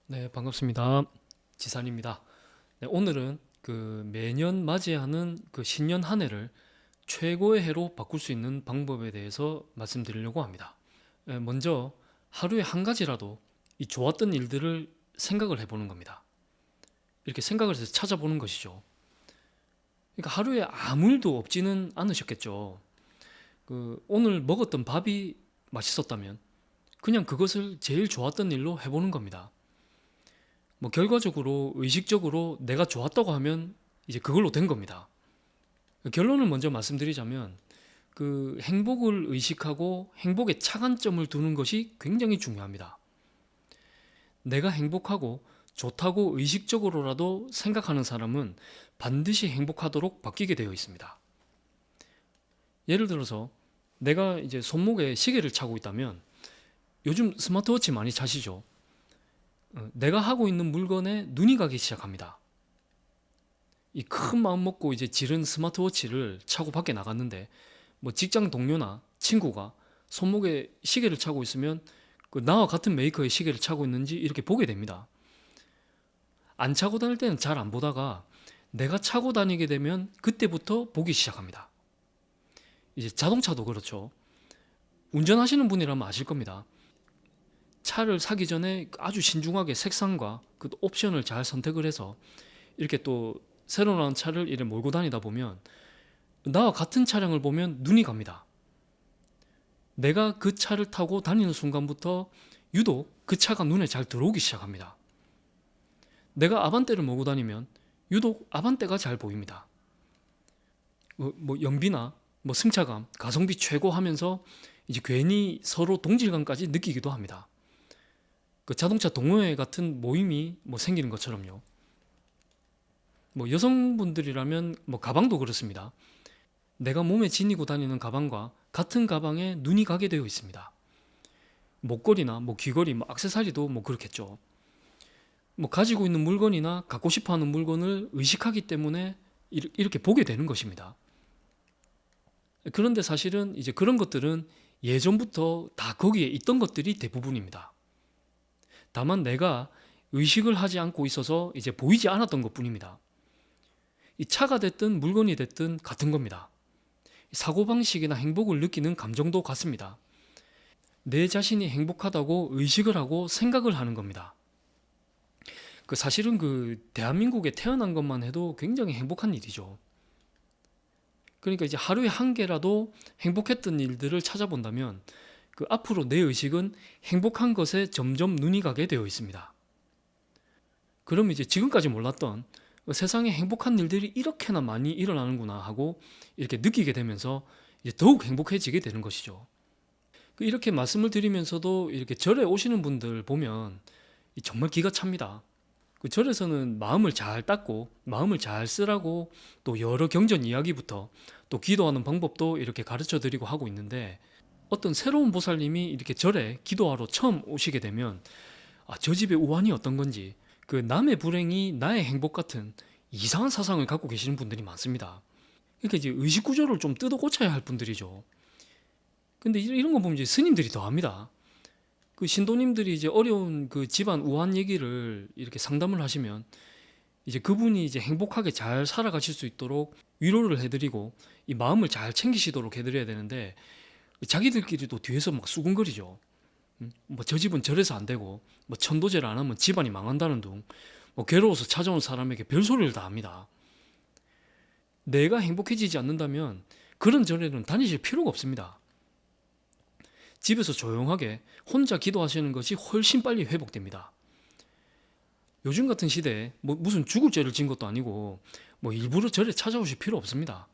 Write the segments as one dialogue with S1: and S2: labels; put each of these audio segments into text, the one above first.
S1: 네, 반갑습니다. 지산입니다. 네, 오늘은 매년 맞이하는 신년 한 해를 최고의 해로 바꿀 수 있는 방법에 대해서 말씀드리려고 합니다. 먼저 하루에 한 가지라도 이 좋았던 일들을 생각을 해보는 겁니다. 이렇게 생각을 해서 찾아보는 것이죠. 그러니까 하루에 아무 일도 없지는 않으셨겠죠. 오늘 먹었던 밥이 맛있었다면 그냥 그것을 제일 좋았던 일로 해보는 겁니다. 뭐 결과적으로 의식적으로 내가 좋았다고 하면 이제 그걸로 된 겁니다. 결론을 먼저 말씀드리자면 행복을 의식하고 행복에 차관점을 두는 것이 굉장히 중요합니다. 내가 행복하고 좋다고 의식적으로라도 생각하는 사람은 반드시 행복하도록 바뀌게 되어 있습니다. 예를 들어서 내가 이제 손목에 시계를 차고 있다면 요즘 스마트워치 많이 차시죠? 내가 하고 있는 물건에 눈이 가기 시작합니다. 이 큰 마음 먹고 이제 지른 스마트워치를 차고 밖에 나갔는데 뭐 직장 동료나 친구가 손목에 시계를 차고 있으면 나와 같은 메이커의 시계를 차고 있는지 이렇게 보게 됩니다. 안 차고 다닐 때는 잘 안 보다가 내가 차고 다니게 되면 그때부터 보기 시작합니다. 이제 자동차도 그렇죠. 운전하시는 분이라면 아실 겁니다. 차를 사기 전에 아주 신중하게 색상과 그 옵션을 잘 선택을 해서 이렇게 또 새로 나온 차를 이렇게 몰고 다니다 보면 나와 같은 차량을 보면 눈이 갑니다. 내가 그 차를 타고 다니는 순간부터 유독 그 차가 눈에 잘 들어오기 시작합니다. 내가 아반떼를 몰고 다니면 유독 아반떼가 잘 보입니다. 뭐 연비나 뭐 승차감, 가성비 최고 하면서 이제 괜히 서로 동질감까지 느끼기도 합니다. 그 자동차 동호회 같은 모임이 뭐 생기는 것처럼요. 뭐 여성분들이라면 뭐 가방도 그렇습니다. 내가 몸에 지니고 다니는 가방과 같은 가방에 눈이 가게 되어 있습니다. 목걸이나 뭐 귀걸이, 뭐 액세서리도 뭐 그렇겠죠. 뭐 가지고 있는 물건이나 갖고 싶어 하는 물건을 의식하기 때문에 이렇게 보게 되는 것입니다. 그런데 사실은 이제 그런 것들은 예전부터 다 거기에 있던 것들이 대부분입니다. 다만 내가 의식을 하지 않고 있어서 이제 보이지 않았던 것 뿐입니다. 이 차가 됐든 물건이 됐든 같은 겁니다. 사고방식이나 행복을 느끼는 감정도 같습니다. 내 자신이 행복하다고 의식을 하고 생각을 하는 겁니다. 사실은 대한민국에 태어난 것만 해도 굉장히 행복한 일이죠. 그러니까 이제 하루에 한 개라도 행복했던 일들을 찾아본다면 앞으로 내 의식은 행복한 것에 점점 눈이 가게 되어 있습니다. 그럼 이제 지금까지 몰랐던 세상에 행복한 일들이 이렇게나 많이 일어나는구나 하고 이렇게 느끼게 되면서 이제 더욱 행복해지게 되는 것이죠. 이렇게 말씀을 드리면서도 이렇게 절에 오시는 분들 보면 정말 기가 찹니다. 절에서는 마음을 잘 닦고 마음을 잘 쓰라고 또 여러 경전 이야기부터 또 기도하는 방법도 이렇게 가르쳐 드리고 하고 있는데, 어떤 새로운 보살님이 이렇게 절에 기도하러 처음 오시게 되면 저 집의 우환이 어떤 건지, 남의 불행이 나의 행복 같은 이상한 사상을 갖고 계시는 분들이 많습니다. 그러니까 이제 의식 구조를 좀 뜯어 고쳐야 할 분들이죠. 근데 이런 거 보면 이제 스님들이 더 합니다. 신도님들이 이제 어려운 집안 우환 얘기를 이렇게 상담을 하시면 이제 그분이 이제 행복하게 잘 살아가실 수 있도록 위로를 해드리고 이 마음을 잘 챙기시도록 해드려야 되는데, 자기들끼리도 뒤에서 막 수군거리죠. 뭐 저 집은 저래서 안 되고 뭐 천도제를 안 하면 집안이 망한다는 둥, 뭐 괴로워서 찾아온 사람에게 별소리를 다 합니다. 내가 행복해지지 않는다면 그런 절에는 다니실 필요가 없습니다. 집에서 조용하게 혼자 기도하시는 것이 훨씬 빨리 회복됩니다. 요즘 같은 시대에 뭐 무슨 죽을 죄를 진 것도 아니고 뭐 일부러 절에 찾아오실 필요 없습니다.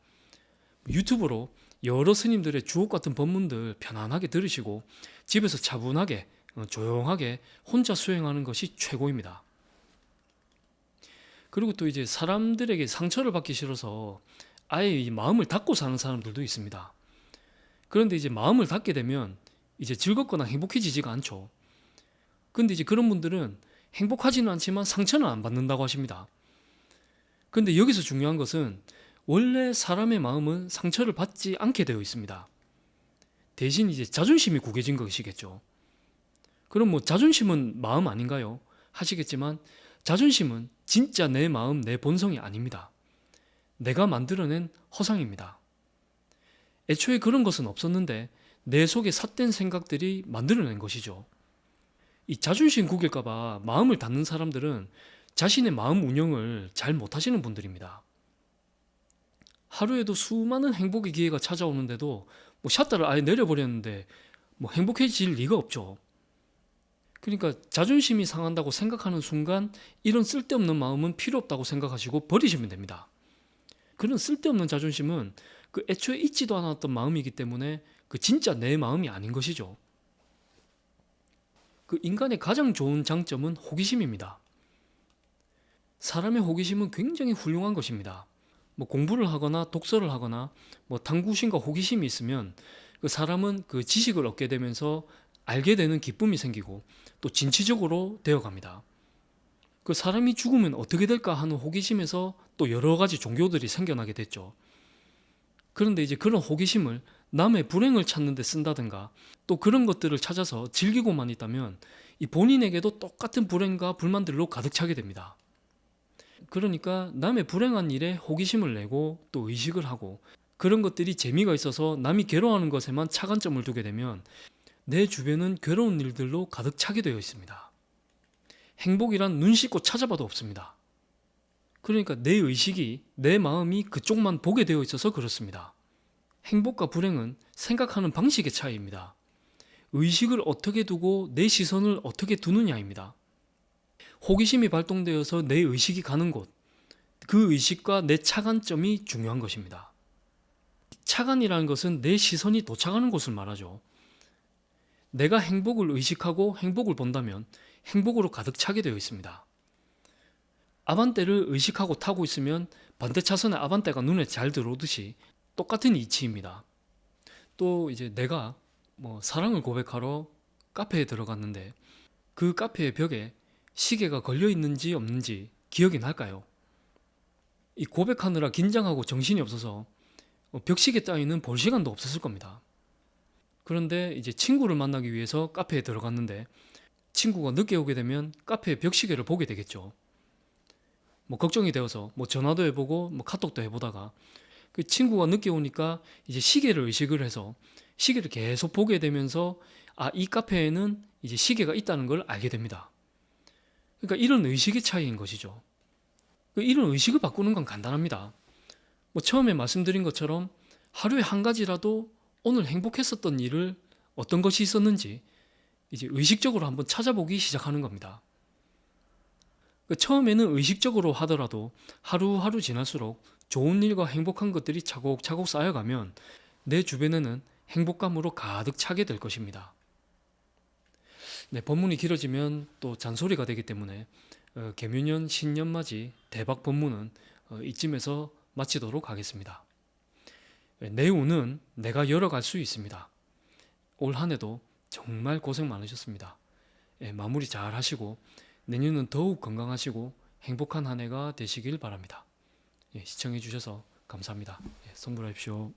S1: 유튜브로 여러 스님들의 주옥 같은 법문들 편안하게 들으시고 집에서 차분하게 조용하게 혼자 수행하는 것이 최고입니다. 그리고 또 이제 사람들에게 상처를 받기 싫어서 아예 이 마음을 닫고 사는 사람들도 있습니다. 그런데 이제 마음을 닫게 되면 이제 즐겁거나 행복해지지가 않죠. 근데 이제 그런 분들은 행복하지는 않지만 상처는 안 받는다고 하십니다. 근데 여기서 중요한 것은 원래 사람의 마음은 상처를 받지 않게 되어 있습니다. 대신 이제 자존심이 구겨진 것이겠죠. 그럼 뭐 자존심은 마음 아닌가요? 하시겠지만 자존심은 진짜 내 마음, 내 본성이 아닙니다. 내가 만들어낸 허상입니다. 애초에 그런 것은 없었는데 내 속에 삿된 생각들이 만들어낸 것이죠. 이 자존심 구길까봐 마음을 닫는 사람들은 자신의 마음 운영을 잘 못하시는 분들입니다. 하루에도 수많은 행복의 기회가 찾아오는데도 샷다를 아예 내려버렸는데 행복해질 리가 없죠. 그러니까 자존심이 상한다고 생각하는 순간 이런 쓸데없는 마음은 필요 없다고 생각하시고 버리시면 됩니다. 그런 쓸데없는 자존심은 그 애초에 있지도 않았던 마음이기 때문에 그 진짜 내 마음이 아닌 것이죠. 그 인간의 가장 좋은 장점은 호기심입니다. 사람의 호기심은 굉장히 훌륭한 것입니다. 공부를 하거나 독서를 하거나 탐구심과 호기심이 있으면 그 사람은 그 지식을 얻게 되면서 알게 되는 기쁨이 생기고 또 진취적으로 되어갑니다. 그 사람이 죽으면 어떻게 될까 하는 호기심에서 또 여러 가지 종교들이 생겨나게 됐죠. 그런데 이제 그런 호기심을 남의 불행을 찾는 데 쓴다든가 또 그런 것들을 찾아서 즐기고만 있다면 이 본인에게도 똑같은 불행과 불만들로 가득 차게 됩니다. 그러니까 남의 불행한 일에 호기심을 내고 또 의식을 하고 그런 것들이 재미가 있어서 남이 괴로워하는 것에만 차관점을 두게 되면 내 주변은 괴로운 일들로 가득 차게 되어 있습니다. 행복이란 눈 씻고 찾아봐도 없습니다. 그러니까 내 의식이, 내 마음이 그쪽만 보게 되어 있어서 그렇습니다. 행복과 불행은 생각하는 방식의 차이입니다. 의식을 어떻게 두고 내 시선을 어떻게 두느냐입니다. 호기심이 발동되어서 내 의식이 가는 곳, 그 의식과 내 차관점이 중요한 것입니다. 차관이라는 것은 내 시선이 도착하는 곳을 말하죠. 내가 행복을 의식하고 행복을 본다면 행복으로 가득 차게 되어 있습니다. 아반떼를 의식하고 타고 있으면 반대 차선의 아반떼가 눈에 잘 들어오듯이 똑같은 이치입니다. 또 이제 내가 사랑을 고백하러 카페에 들어갔는데 그 카페의 벽에 시계가 걸려 있는지 없는지 기억이 날까요? 이 고백하느라 긴장하고 정신이 없어서 벽시계 따위는 볼 시간도 없었을 겁니다. 그런데 이제 친구를 만나기 위해서 카페에 들어갔는데 친구가 늦게 오게 되면 카페의 벽시계를 보게 되겠죠. 걱정이 되어서 전화도 해보고 카톡도 해보다가 그 친구가 늦게 오니까 이제 시계를 의식을 해서 시계를 계속 보게 되면서 이 카페에는 이제 시계가 있다는 걸 알게 됩니다. 그러니까 이런 의식의 차이인 것이죠. 이런 의식을 바꾸는 건 간단합니다. 처음에 말씀드린 것처럼 하루에 한 가지라도 오늘 행복했었던 일을 어떤 것이 있었는지 이제 의식적으로 한번 찾아보기 시작하는 겁니다. 처음에는 의식적으로 하더라도 하루하루 지날수록 좋은 일과 행복한 것들이 차곡차곡 쌓여가면 내 주변에는 행복감으로 가득 차게 될 것입니다. 네, 본문이 길어지면 또 잔소리가 되기 때문에 개묘년 신년맞이 대박 본문은 이쯤에서 마치도록 하겠습니다. 내 운은 내가 열어갈 수 있습니다. 올 한 해도 정말 고생 많으셨습니다. 마무리 잘 하시고 내년은 더욱 건강하시고 행복한 한 해가 되시길 바랍니다. 시청해 주셔서 감사합니다. 선물하십시오.